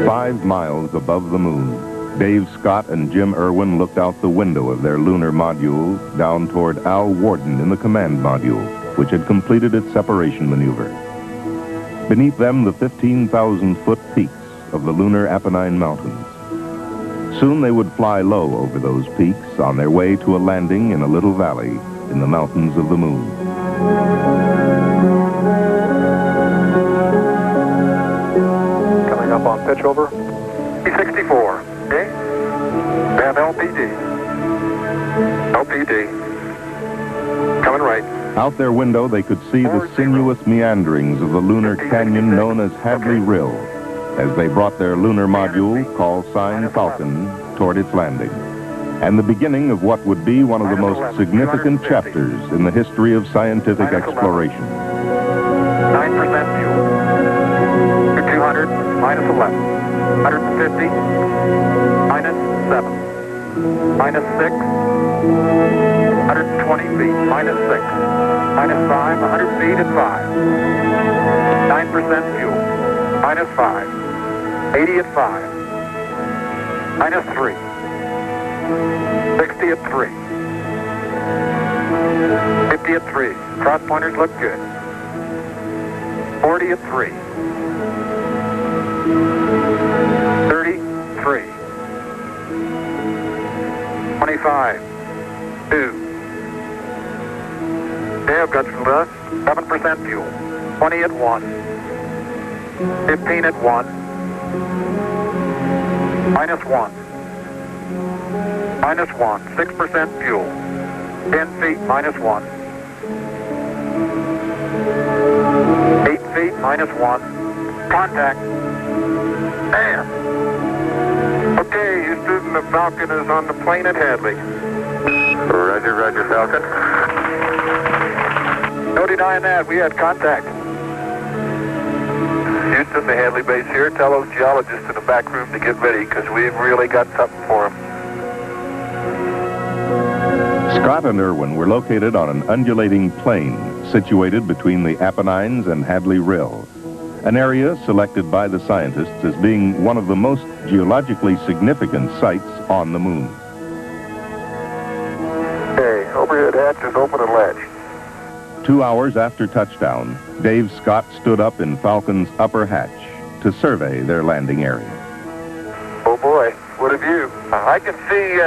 "5 miles above the moon, Dave Scott and Jim Irwin looked out the window of their lunar module down toward Al Worden in the command module, which had completed its separation maneuver. Beneath them, the 15,000-foot peaks of the lunar Apennine Mountains. Soon they would fly low over those peaks on their way to a landing in a little valley in the mountains of the moon. Coming up on pitch over. P64. Okay. We have LPD. LPD. Coming right. Out their window, they could see the sinuous meanderings of the lunar canyon known as Hadley Rill as they brought their lunar module, call sign Falcon, toward its landing, and the beginning of what would be one of the most significant chapters in the history of scientific exploration. 9% fuel. 200, minus 11. 150, minus 7. Minus 6. 120 feet, minus 6. Minus 5, 100 feet at 5. 9% fuel. Minus 5. 80 at 5. Minus 3. 60 at 3. 50 at 3. Cross pointers look good. 40 at 3. 33. 25. 2. Okay, I've got 7% fuel. 20 at 1. 15 at 1. Minus 1. Minus 1. 6% fuel. 10 feet, minus 1. 8 feet, minus 1. Contact. Bam. Okay, Houston, the Falcon is on the plane at Hadley. Roger, roger, Falcon. No denying that, we had contact. Houston, the Hadley base here. Tell those geologists in the back room to get ready, because we've really got something for them. Scott and Irwin were located on an undulating plain situated between the Apennines and Hadley Rill, an area selected by the scientists as being one of the most geologically significant sites on the moon. Okay, overhead hatch is open and latch. 2 hours after touchdown, Dave Scott stood up in Falcon's upper hatch to survey their landing area. Oh boy, what a view. I can see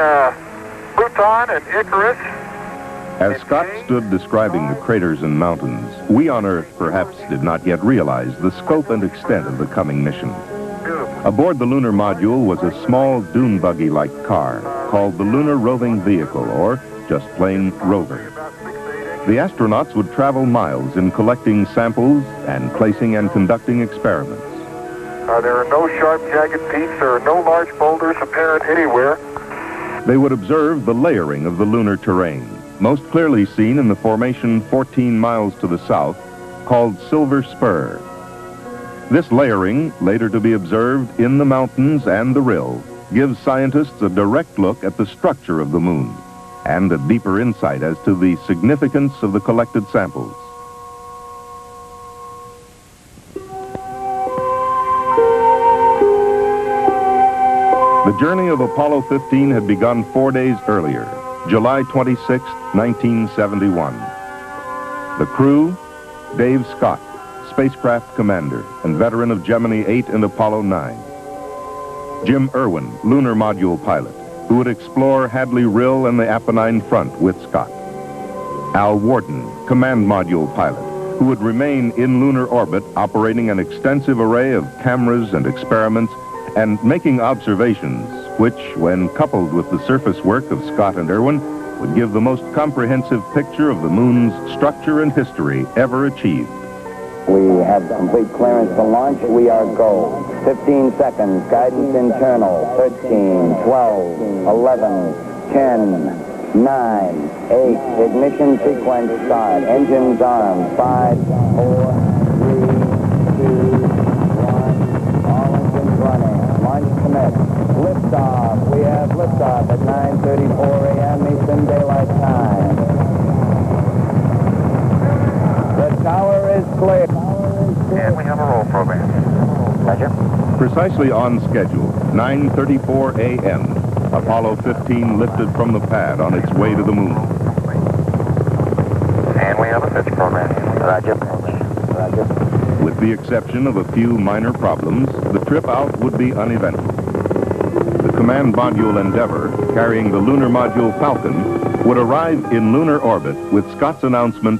Pluton and Icarus. As Scott stood describing the craters and mountains, we on Earth perhaps did not yet realize the scope and extent of the coming mission. Aboard the lunar module was a small dune buggy-like car called the Lunar Roving Vehicle, or just plain Rover. The astronauts would travel miles in collecting samples and placing and conducting experiments. There are no sharp, jagged peaks. There are no large boulders apparent anywhere. They would observe the layering of the lunar terrain, most clearly seen in the formation 14 miles to the south, called Silver Spur. This layering, later to be observed in the mountains and the rill, gives scientists a direct look at the structure of the moon and a deeper insight as to the significance of the collected samples. The journey of Apollo 15 had begun 4 days earlier, July 26, 1971. The crew, Dave Scott, spacecraft commander and veteran of Gemini 8 and Apollo 9. Jim Irwin, lunar module pilot, who would explore Hadley Rill and the Apennine front with Scott. Al Worden, command module pilot, who would remain in lunar orbit operating an extensive array of cameras and experiments and making observations which, when coupled with the surface work of Scott and Irwin, would give the most comprehensive picture of the moon's structure and history ever achieved. We have complete clearance to launch. We are go. 15 seconds. Guidance internal. 13, 12, 11, 10, 9, 8. Ignition sequence start. Engines armed. 5, 4, 3, 2, 1. All engines running. Launch commit. Liftoff. We have liftoff at 9:34 a.m. Eastern Daylight Time. Roger. Precisely on schedule, 9:34 a.m., Apollo 15 lifted from the pad on its way to the moon. And we have a pitch program. Roger. Roger. With the exception of a few minor problems, the trip out would be uneventful. The command module Endeavour, carrying the lunar module Falcon, would arrive in lunar orbit with Scott's announcement,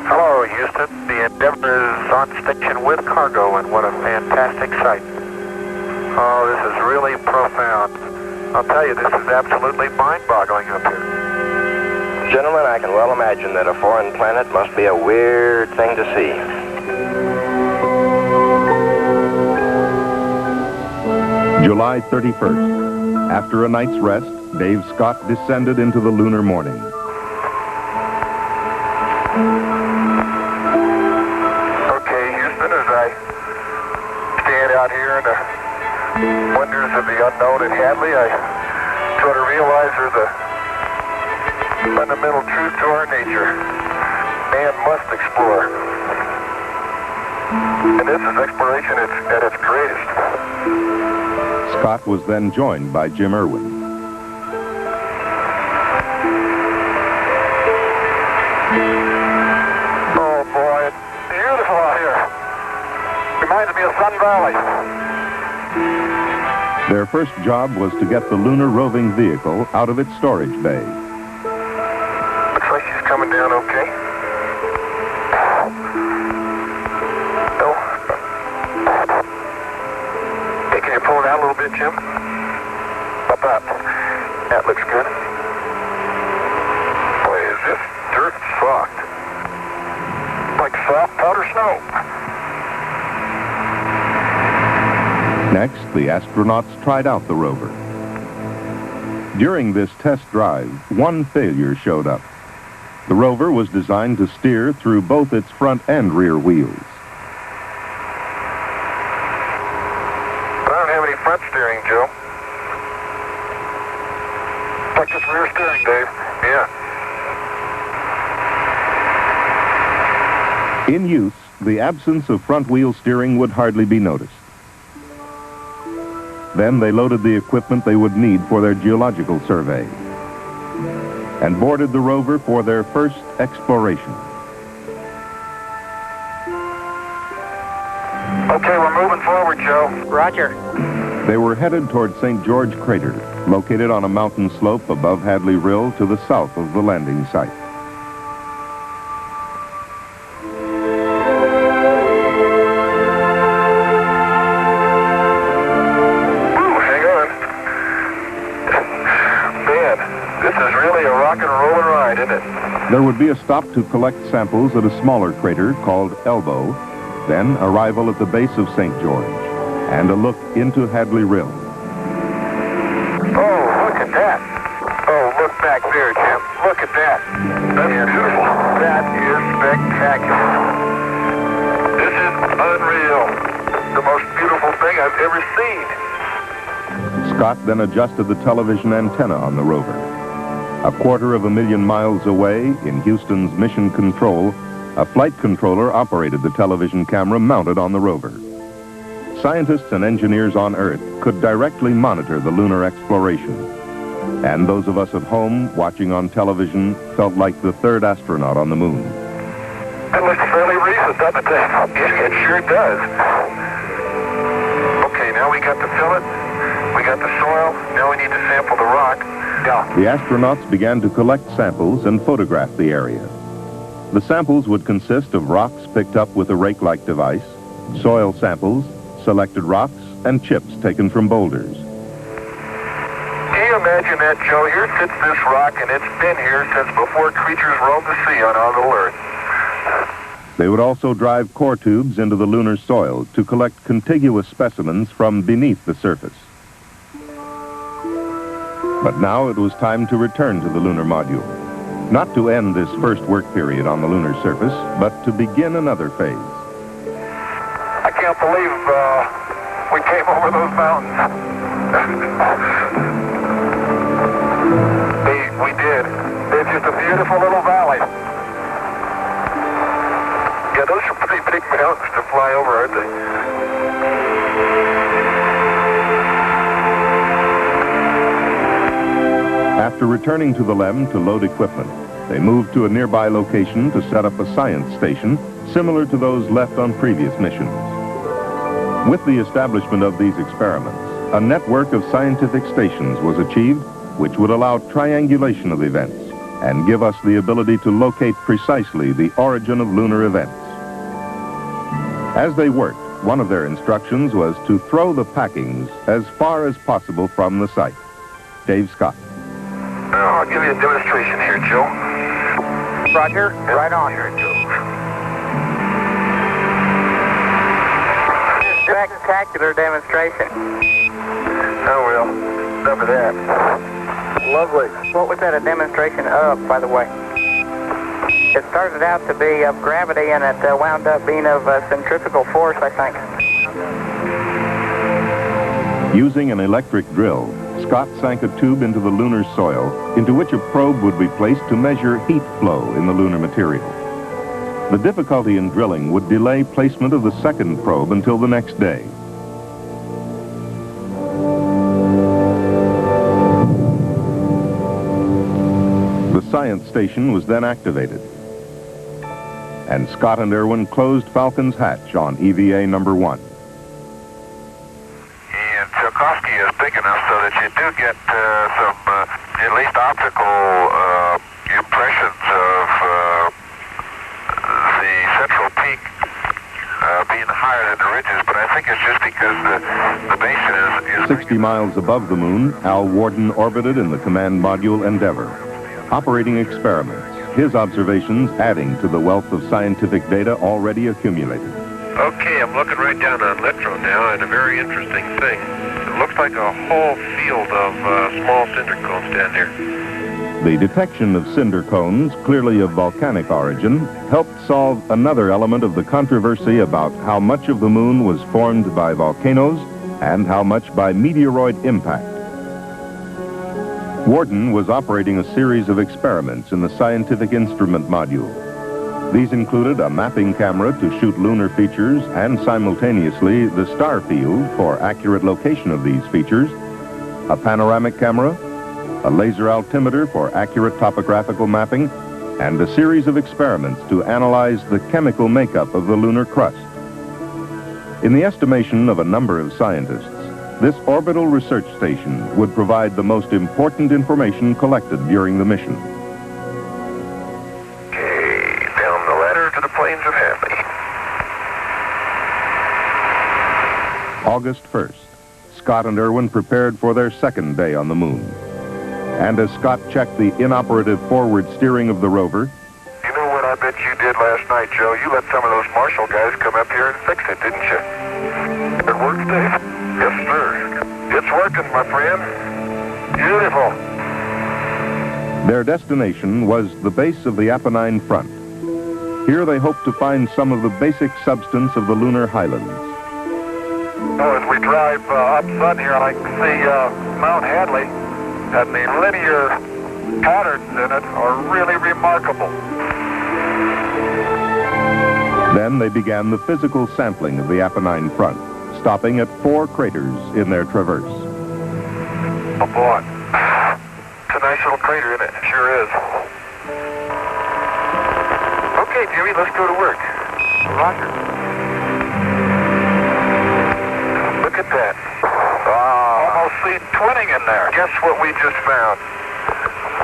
Hello, Houston. The Endeavour is on station with cargo, and what a fantastic sight. Oh, this is really profound. I'll tell you, this is absolutely mind-boggling up here. Gentlemen, I can well imagine that a foreign planet must be a weird thing to see. July 31st. After a night's rest, Dave Scott descended into the lunar morning. Okay, Houston, as I stand out here in the wonders of the unknown at Hadley, I sort of realize there's a fundamental truth to our nature. Man must explore. And this is exploration at its greatest. Scott was then joined by Jim Irwin. Oh boy, it's beautiful out here. Reminds me of Sun Valley. Their first job was to get the lunar roving vehicle out of its storage bay. Looks like she's coming down okay. No. Hey, can you pull it out a little bit, Jim? About that. That looks good. Boy, is this dirt soft. Like soft powder snow. Next, the astronauts tried out the rover. During this test drive, one failure showed up. The rover was designed to steer through both its front and rear wheels. But I don't have any front steering, Joe. Like this rear steering, Dave. Yeah. In use, the absence of front wheel steering would hardly be noticed. Then they loaded the equipment they would need for their geological survey and boarded the rover for their first exploration. Okay, we're moving forward, Joe. Roger. They were headed toward St. George Crater, located on a mountain slope above Hadley Rill to the south of the landing site. There would be a stop to collect samples at a smaller crater called Elbow, then arrival at the base of St. George, and a look into Hadley Rill. Oh, look at that. Oh, look back there, Jim. Look at that. That's beautiful. That is spectacular. This is unreal. The most beautiful thing I've ever seen. Scott then adjusted the television antenna on the rover. 250,000 miles away, in Houston's Mission Control, a flight controller operated the television camera mounted on the rover. Scientists and engineers on Earth could directly monitor the lunar exploration. And those of us at home watching on television felt like the third astronaut on the moon. That looks fairly recent, doesn't it? It sure does. Okay, now we got the fillet, we got the soil, now we need to sample the rock. The astronauts began to collect samples and photograph the area. The samples would consist of rocks picked up with a rake-like device, soil samples, selected rocks, and chips taken from boulders. Can you imagine that, Joe? Here sits this rock, and it's been here since before creatures roamed the sea on our little Earth. They would also drive core tubes into the lunar soil to collect contiguous specimens from beneath the surface. But now it was time to return to the lunar module. Not to end this first work period on the lunar surface, but to begin another phase. I can't believe we came over those mountains. We did. It's just a beautiful little valley. Yeah, those are pretty big mountains to fly over, aren't they? After returning to the LEM to load equipment, they moved to a nearby location to set up a science station similar to those left on previous missions. With the establishment of these experiments, a network of scientific stations was achieved which would allow triangulation of events and give us the ability to locate precisely the origin of lunar events. As they worked, one of their instructions was to throw the packings as far as possible from the site. Dave Scott. I'll give you a demonstration here, Joe. Roger. Right on. Here, Joe. Spectacular demonstration. Oh, well, enough of that. Lovely. What was that a demonstration of, by the way? It started out to be of gravity, and it wound up being of centrifugal force, I think. Using an electric drill, Scott sank a tube into the lunar soil, into which a probe would be placed to measure heat flow in the lunar material. The difficulty in drilling would delay placement of the second probe until the next day. The science station was then activated, and Scott and Irwin closed Falcon's hatch on EVA number 1. And Tsiolkovsky is big enough so that you do get some, at least optical impressions of the central peak being higher than the ridges, but I think it's just because the basin is 60 miles above the moon, Al Worden orbited in the command module Endeavour, operating experiments, his observations adding to the wealth of scientific data already accumulated. Okay, I'm looking right down on Littrow now, and a very interesting thing. It looks like a whole field of small cinder cones down there. The detection of cinder cones, clearly of volcanic origin, helped solve another element of the controversy about how much of the moon was formed by volcanoes and how much by meteoroid impact. Worden was operating a series of experiments in the scientific instrument module. These included a mapping camera to shoot lunar features and simultaneously the star field for accurate location of these features, a panoramic camera, a laser altimeter for accurate topographical mapping, and a series of experiments to analyze the chemical makeup of the lunar crust. In the estimation of a number of scientists, this orbital research station would provide the most important information collected during the mission. Okay, down the ladder to the plains of Hadley. August 1st, Scott and Irwin prepared for their second day on the moon. And as Scott checked the inoperative forward steering of the rover, You know what I bet you did last night, Joe? You let some of those Marshall guys come up here and fix it, didn't you? It worked, Dave? Yes, sir. It's working, my friend. Beautiful. their destination was the base of the Apennine Front. Here they hoped to find some of the basic substance of the lunar highlands. Oh, as we drive up sun here, I can see Mount Hadley, and the linear patterns in it are really remarkable. Then they began the physical sampling of the Apennine Front, stopping at 4 craters in their traverse. Oh, boy. It's a nice little crater, isn't it? It sure is. Okay, Jimmy, let's go to work. Roger. Look at that. Almost see twinning in there. Guess what we just found?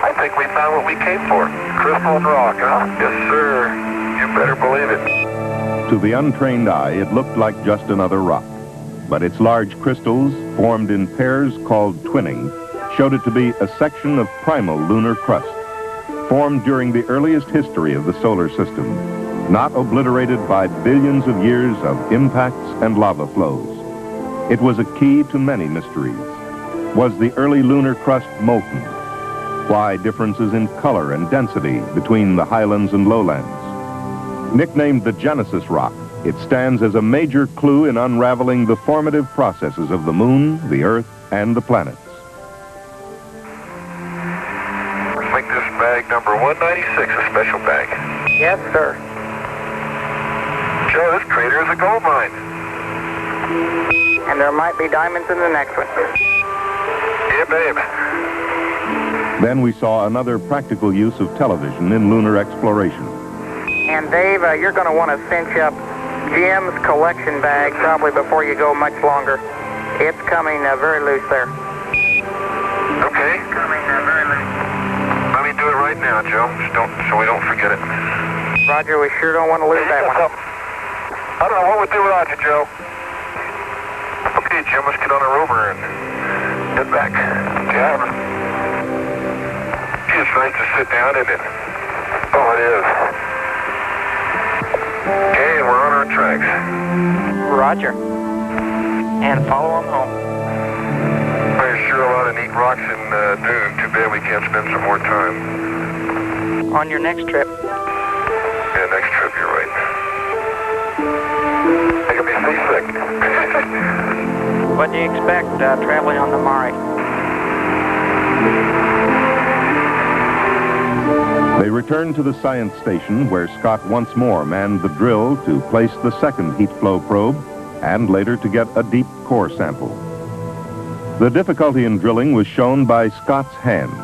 I think we found what we came for. Crystal and rock, huh? Yes, sir. You better believe it. To the untrained eye, it looked like just another rock. But its large crystals, formed in pairs called twinning, showed it to be a section of primal lunar crust, formed during the earliest history of the solar system, not obliterated by billions of years of impacts and lava flows. It was a key to many mysteries. Was the early lunar crust molten? Why differences in color and density between the highlands and lowlands? Nicknamed the Genesis Rock, it stands as a major clue in unraveling the formative processes of the moon, the Earth, and the planets. I think this bag number 196 is a special bag. Yes, sir. Joe, this crater is a gold mine. And there might be diamonds in the next one. Yeah, babe. Then we saw another practical use of television in lunar exploration. And Dave, you're going to want to cinch up Jim's collection bag probably before you go much longer. It's coming very loose there. Okay. Coming very loose. Let me do it right now, Joe, so we don't forget it. Roger, we sure don't want to lose that one. I don't know what we do without you, Joe. Okay, Jim, let's get on a rover and head back. Yeah. It's nice to sit down, isn't it? Oh, it is. Okay, and we're on our tracks. Roger. And follow them home. There's sure a lot of neat rocks in Dune. Too bad we can't spend some more time. On your next trip. Yeah, next trip, you're right. Making me seasick. What do you expect traveling on the Mare? They returned to the science station where Scott once more manned the drill to place the second heat flow probe and later to get a deep core sample. The difficulty in drilling was shown by Scott's hands,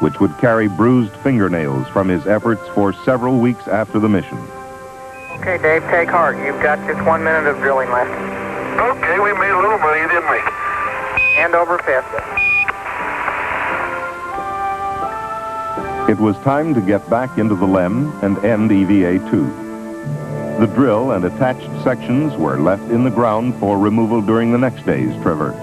which would carry bruised fingernails from his efforts for several weeks after the mission. Okay, Dave, take heart. You've got just 1 minute of drilling left. Okay, we made a little money, didn't we? And over fifth. It was time to get back into the LEM and end EVA-2. The drill and attached sections were left in the ground for removal during the next day's traverse.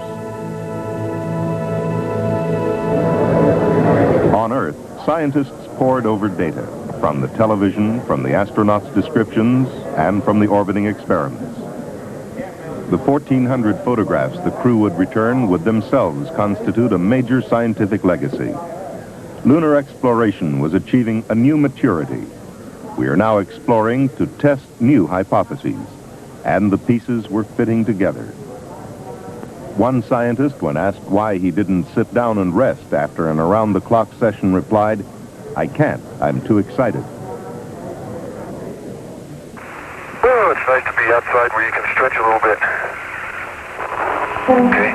On Earth, scientists pored over data from the television, from the astronauts' descriptions, and from the orbiting experiments. The 1,400 photographs the crew would return would themselves constitute a major scientific legacy. Lunar exploration was achieving a new maturity. We are now exploring to test new hypotheses, and the pieces were fitting together. One scientist, when asked why he didn't sit down and rest after an around-the-clock session, replied, "I can't. I'm too excited." Oh, it's nice to be outside where you can stretch a little bit. Okay.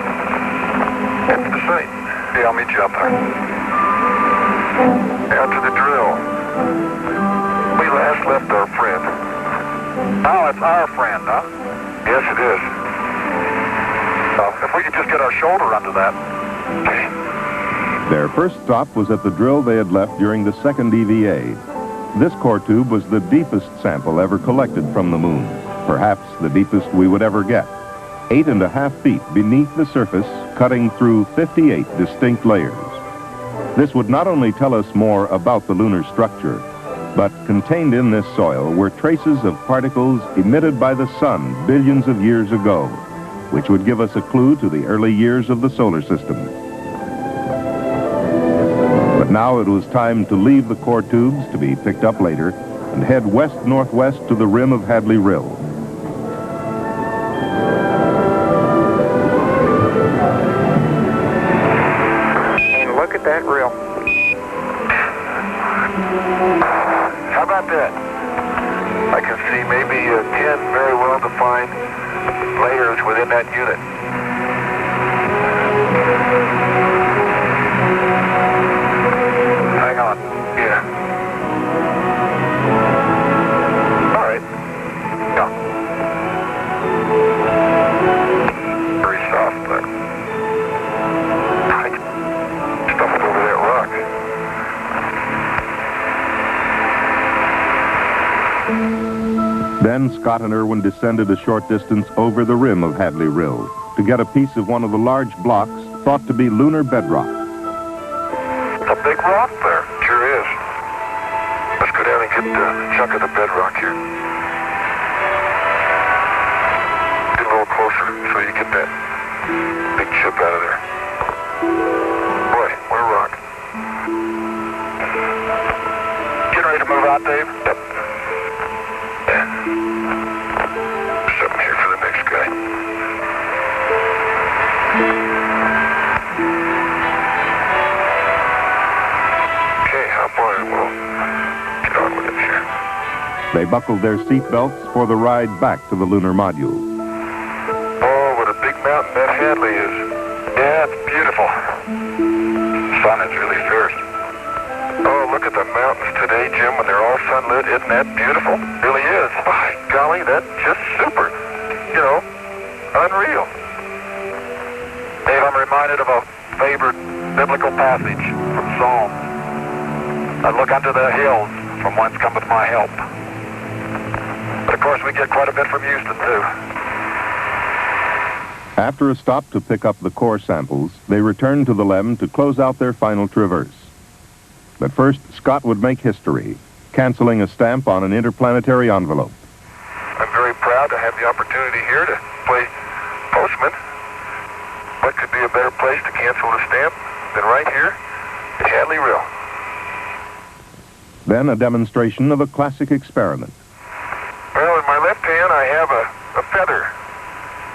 That's the site. Yeah, I'll meet you up there. Out to the drill. We last left our friend. Oh, it's our friend, huh? Yes, it is. If we could just get our shoulder under that. Okay. Their first stop was at the drill they had left during the second EVA. This core tube was the deepest sample ever collected from the moon, perhaps the deepest we would ever get. 8.5 feet beneath the surface, cutting through 58 distinct layers. This would not only tell us more about the lunar structure, but contained in this soil were traces of particles emitted by the sun billions of years ago, which would give us a clue to the early years of the solar system. But now it was time to leave the core tubes to be picked up later and head west-northwest to the rim of Hadley Rill. And look at that rill. How about that? I can see maybe 10 very well-defined layers within that unit. Hang on. Yeah. All right. Yeah. Very soft, but I can stuff it over that rock. Then Scott and Irwin descended a short distance over the rim of Hadley Rill to get a piece of one of the large blocks thought to be lunar bedrock. A big rock there. Sure is. Let's go down and get a chunk of the bedrock here. Get a little closer so you get that big chip out of there. Boy, what a rock. Getting ready to move out, Dave? Yep. Something here for the next guy. Okay, hop on and we'll get on with it here. They buckled their seatbelts for the ride back to the lunar module. Oh, what a big mountain that Hadley is. Yeah, it's beautiful. The sun is really fierce. Oh, look at the mountains today, Jim, when they're all sunlit. Isn't that beautiful? Really is. By golly, that's just super. You know, unreal. Dave, I'm reminded of a favorite biblical passage from Psalms. I look unto the hills from whence cometh my help. But of course, we get quite a bit from Houston, too. After a stop to pick up the core samples, they returned to the LEM to close out their final traverse. But first, Scott would make history, canceling a stamp on an interplanetary envelope. I'm very proud to have the opportunity here to play postman. What could be a better place to cancel a stamp than right here at Hadley Rill? Then a demonstration of a classic experiment. Well, in my left hand, I have a feather.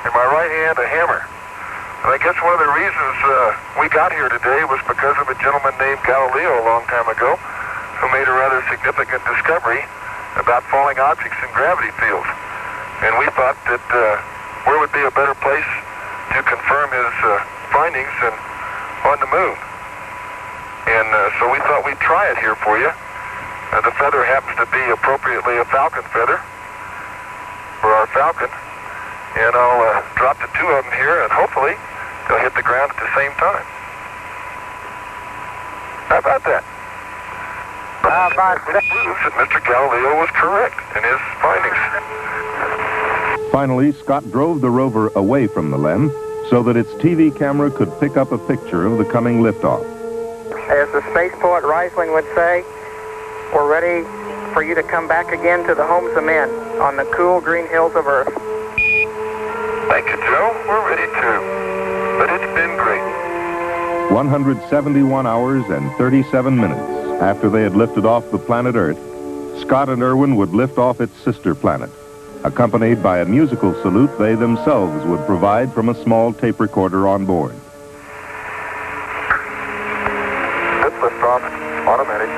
In my right hand, a hammer. And I guess one of the reasons we got here today was because of a gentleman named Galileo a long time ago who made a rather significant discovery about falling objects in gravity fields. And we thought that where would be a better place to confirm his findings than on the moon. And so we thought we'd try it here for you. The feather happens to be appropriately a falcon feather for our falcon. And I'll drop the two of them here, and hopefully they'll hit the ground at the same time. How about that? It proves that Mr. Galileo was correct in his findings. Finally, Scott drove the rover away from the LEM so that its TV camera could pick up a picture of the coming liftoff. As the space poet Reisling would say, we're ready for you to come back again to the homes of men on the cool green hills of Earth. Thank you, Joe. We're ready too. But it's been great. 171 hours and 37 minutes after they had lifted off the planet Earth, Scott and Irwin would lift off its sister planet, accompanied by a musical salute they themselves would provide from a small tape recorder on board. Good liftoff. Automatic.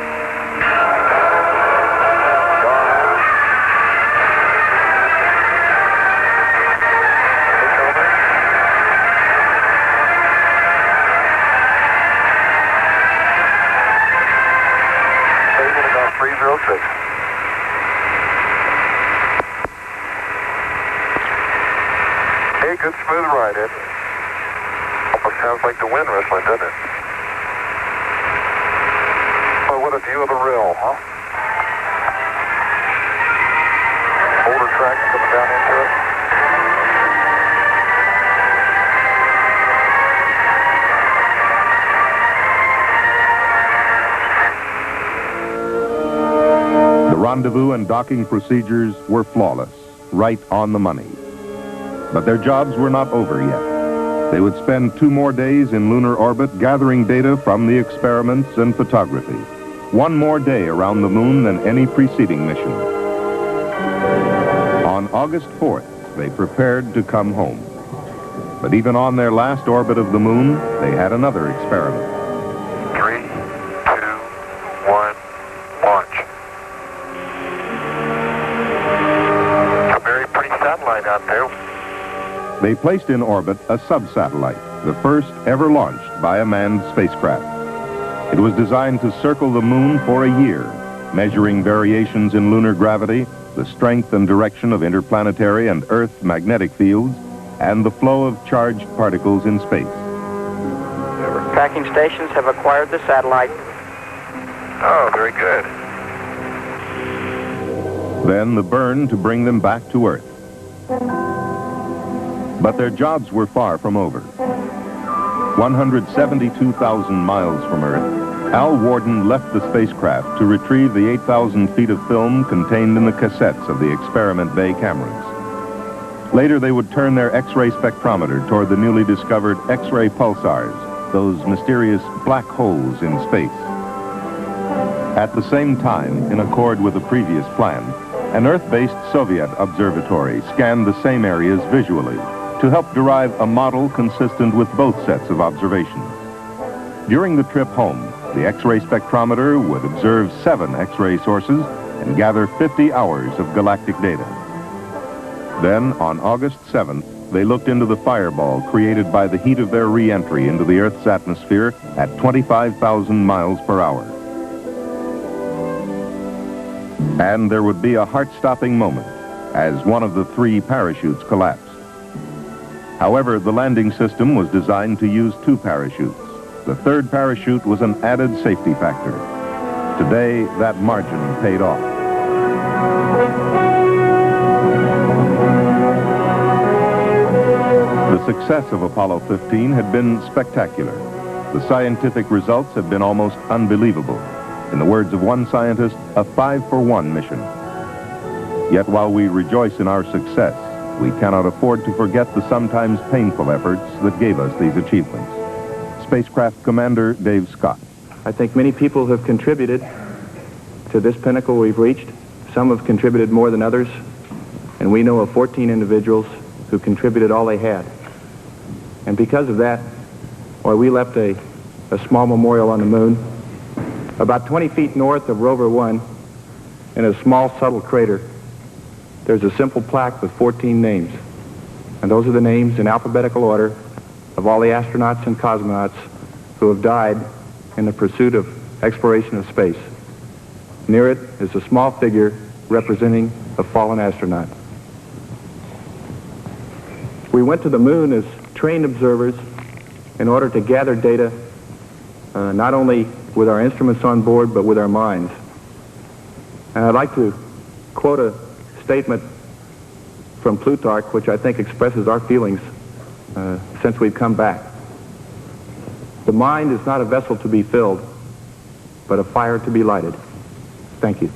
Hey, good smooth ride, Ed. Almost sounds like the wind wrestling, doesn't it? Oh, what a view of the rill, huh? Older track coming down into it. The rendezvous and docking procedures were flawless, right on the money. But their jobs were not over yet. They would spend 2 more days in lunar orbit gathering data from the experiments and photography. 1 more day around the moon than any preceding mission. On August 4th, they prepared to come home. But even on their last orbit of the moon, they had another experiment. 3, 2, 1, launch. A very pretty satellite out there. They placed in orbit a sub-satellite, the first ever launched by a manned spacecraft. It was designed to circle the moon for a year, measuring variations in lunar gravity, the strength and direction of interplanetary and Earth magnetic fields, and the flow of charged particles in space. Tracking stations have acquired the satellite. Oh, very good. Then the burn to bring them back to Earth. But their jobs were far from over. 172,000 miles from Earth, Al Worden left the spacecraft to retrieve the 8,000 feet of film contained in the cassettes of the Experiment Bay cameras. Later, they would turn their X-ray spectrometer toward the newly discovered X-ray pulsars, those mysterious black holes in space. At the same time, in accord with the previous plan, an Earth-based Soviet observatory scanned the same areas visually to help derive a model consistent with both sets of observations. During the trip home, the X-ray spectrometer would observe 7 X-ray sources and gather 50 hours of galactic data. Then, on August 7th, they looked into the fireball created by the heat of their re-entry into the Earth's atmosphere at 25,000 miles per hour. And there would be a heart-stopping moment as one of the 3 parachutes collapsed. However, the landing system was designed to use 2 parachutes. The 3rd parachute was an added safety factor. Today, that margin paid off. The success of Apollo 15 had been spectacular. The scientific results have been almost unbelievable. In the words of one scientist, a 5-for-1 mission. Yet while we rejoice in our success, we cannot afford to forget the sometimes painful efforts that gave us these achievements. Spacecraft Commander Dave Scott. I think many people have contributed to this pinnacle we've reached. Some have contributed more than others, and we know of 14 individuals who contributed all they had. And because of that, well, we left a small memorial on the moon. About 20 feet north of Rover 1, in a small subtle crater, there's a simple plaque with 14 names. And those are the names in alphabetical order of all the astronauts and cosmonauts who have died in the pursuit of exploration of space. Near it is a small figure representing a fallen astronaut. We went to the moon as trained observers in order to gather data not only with our instruments on board, but with our minds. And I'd like to quote a statement from Plutarch, which I think expresses our feelings since we've come back. The mind is not a vessel to be filled, but a fire to be lighted. Thank you.